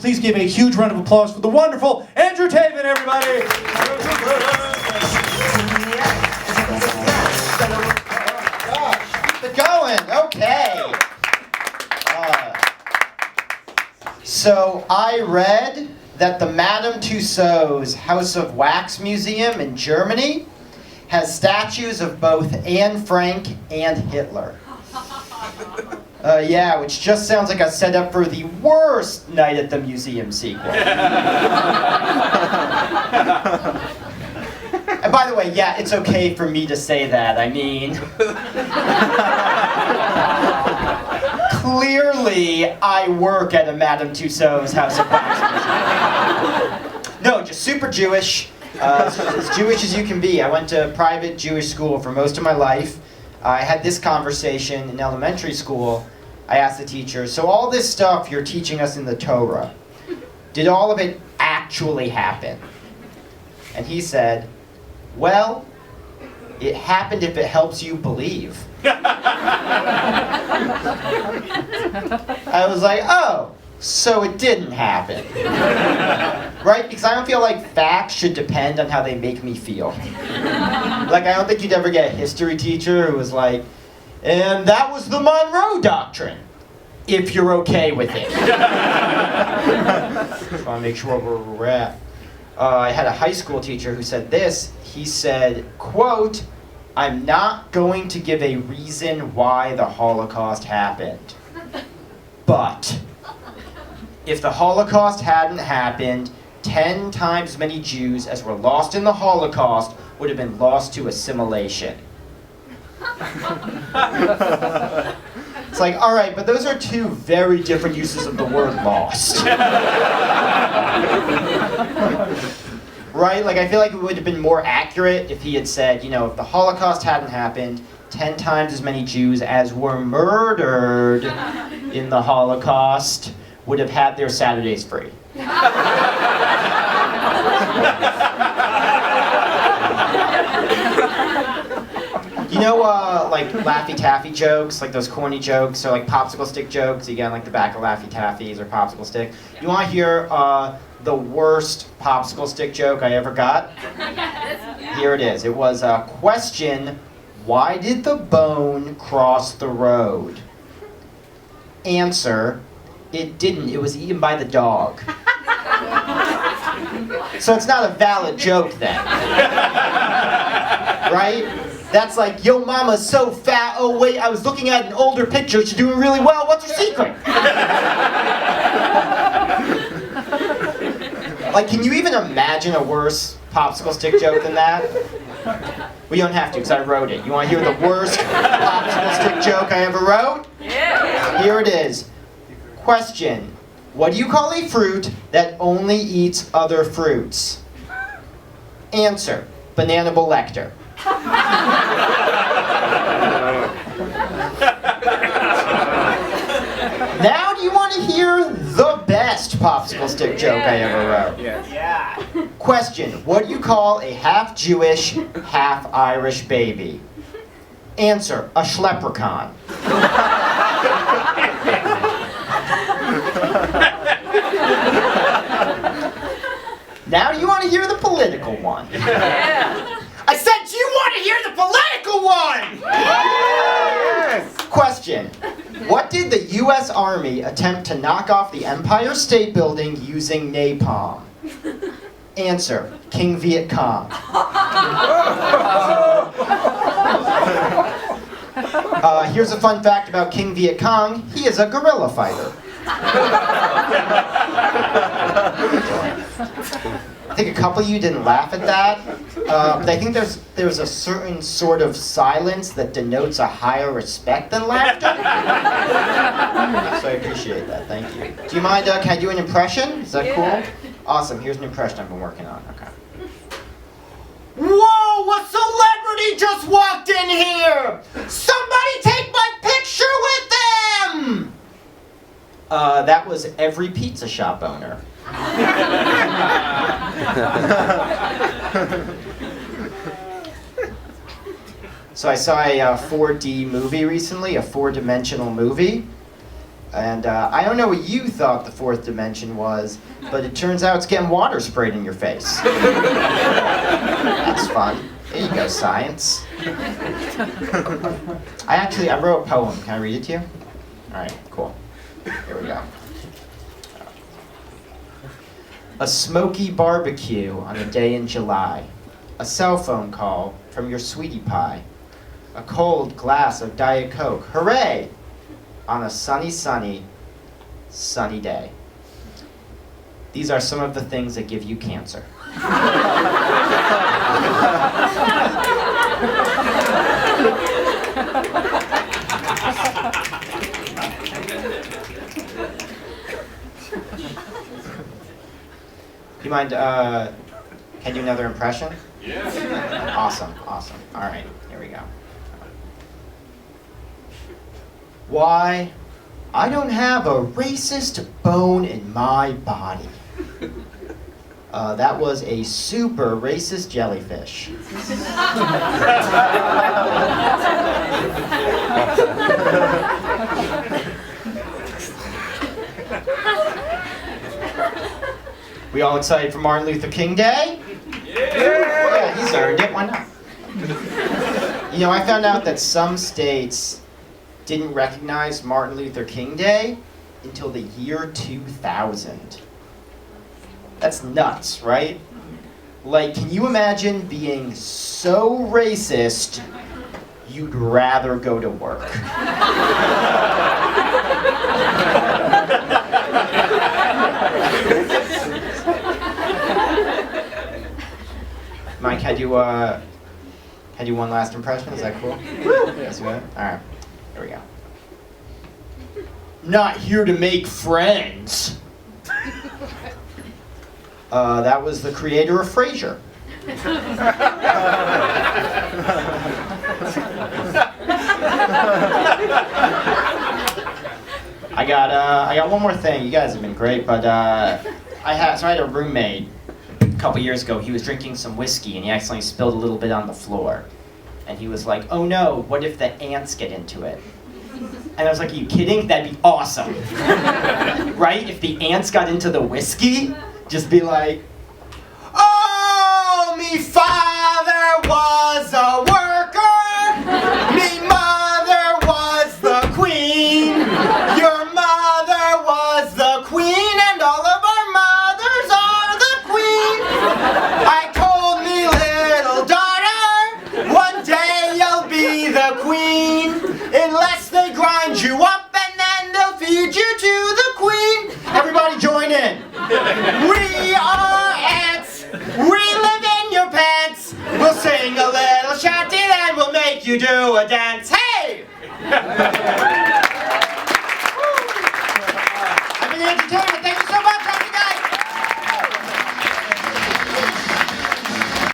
please give a huge round of applause for the wonderful Andrew Tavin, everybody. Keep it going. Okay. So I read that the Madame Tussauds House of Wax Museum in Germany has statues of both Anne Frank and Hitler. Yeah, which just sounds like a setup for the worst Night at the Museum sequel. And by the way, yeah, it's okay for me to say that. I mean, clearly I work at a Madame Tussauds House of Wax Museum. No, just super Jewish. As Jewish as you can be. I went to private Jewish school for most of my life. I had this conversation in elementary school. I asked the teacher, so all this stuff you're teaching us in the Torah, did all of it actually happen? And he said, well, it happened if it helps you believe. I was like, oh, so it didn't happen. Right? Because I don't feel like facts should depend on how they make me feel. Like, I don't think you'd ever get a history teacher who was like, and that was the Monroe Doctrine, if you're okay with it. Just want to make sure where we're at. I had a high school teacher who said this. He said, quote, I'm not going to give a reason why the Holocaust happened. But if the Holocaust hadn't happened, 10 times as many Jews as were lost in the Holocaust would have been lost to assimilation. It's like, all right, but those are two very different uses of the word lost. Right? Like, I feel like it would have been more accurate if he had said, you know, if the Holocaust hadn't happened, 10 times as many Jews as were murdered in the Holocaust would have had their Saturdays free. You know, like Laffy Taffy jokes, like those corny jokes, or like popsicle stick jokes, you get on like the back of Laffy Taffys or popsicle stick. You want to hear the worst popsicle stick joke I ever got? Here it is. It was a question, why did the bone cross the road? Answer, it didn't. It was eaten by the dog. So it's not a valid joke then. Right? That's like, yo mama's so fat, oh wait, I was looking at an older picture, she's doing really well, what's your secret? Like, can you even imagine a worse popsicle stick joke than that? Well, you don't have to, because I wrote it. You want to hear the worst popsicle stick joke I ever wrote? Yeah. Here it is. Question. What do you call a fruit that only eats other fruits? Answer. Banana Lecter. Now do you want to hear the best popsicle stick joke I ever wrote? Yes. Yeah. Question. What do you call a half Jewish, half Irish baby? Answer. A schleprechaun. Now do you want to hear the political one? Yeah. I said, do you want to hear the political one? Yes. Question. What did the U.S. Army attempt to knock off the Empire State Building using napalm? Answer. King Viet Cong. Here's a fun fact about King Viet Cong. He is a guerrilla fighter. I think a couple of you didn't laugh at that, but I think there's a certain sort of silence that denotes a higher respect than laughter. So I appreciate that, thank you. Do you mind, can I do an impression? Is that cool? Awesome, here's an impression I've been working on, okay. Whoa, a celebrity just walked in here! Somebody take my picture with them! That was every pizza shop owner. So I saw a 4D movie recently, a four-dimensional movie. And I don't know what you thought the fourth dimension was, but it turns out it's getting water sprayed in your face. That's fun. There you go, science. I wrote a poem. Can I read it to you? All right, cool. Here we go. A smoky barbecue on a day in July. A cell phone call from your sweetie pie. A cold glass of Diet Coke. Hooray! On a sunny, sunny, sunny day. These are some of the things that give you cancer. Do you mind, can I do another impression? Yeah. Awesome. All right, here we go. Why, I don't have a racist bone in my body. That was a super racist jellyfish. We all excited for Martin Luther King Day? Yeah, he's earned it. Why not? You know, I found out that some states didn't recognize Martin Luther King Day until the year 2000. That's nuts, right? Like, can you imagine being so racist you'd rather go to work? Mike, can I do one last impression? Is that cool? Yes, good? Alright, here we go. Not here to make friends. That was the creator of Frasier. I got one more thing. You guys have been great, but I had a roommate a couple years ago. He was drinking some whiskey and he accidentally spilled a little bit on the floor. And he was like, "Oh no, what if the ants get into it?" And I was like, "Are you kidding? That'd be awesome." Right? If the ants got into the whiskey, just be like, "Oh, me father was a worker, me mother was the queen, your mother was the queen, and all of our mothers are the queen. I told me little daughter, one day you'll be the queen, unless they grind you up and then they'll feed you to the queen." Everybody join in. We are ants. We live in your pants. We'll sing a little shanty and we'll make you do a dance. Hey! I've been the entertainment. Thank you so much.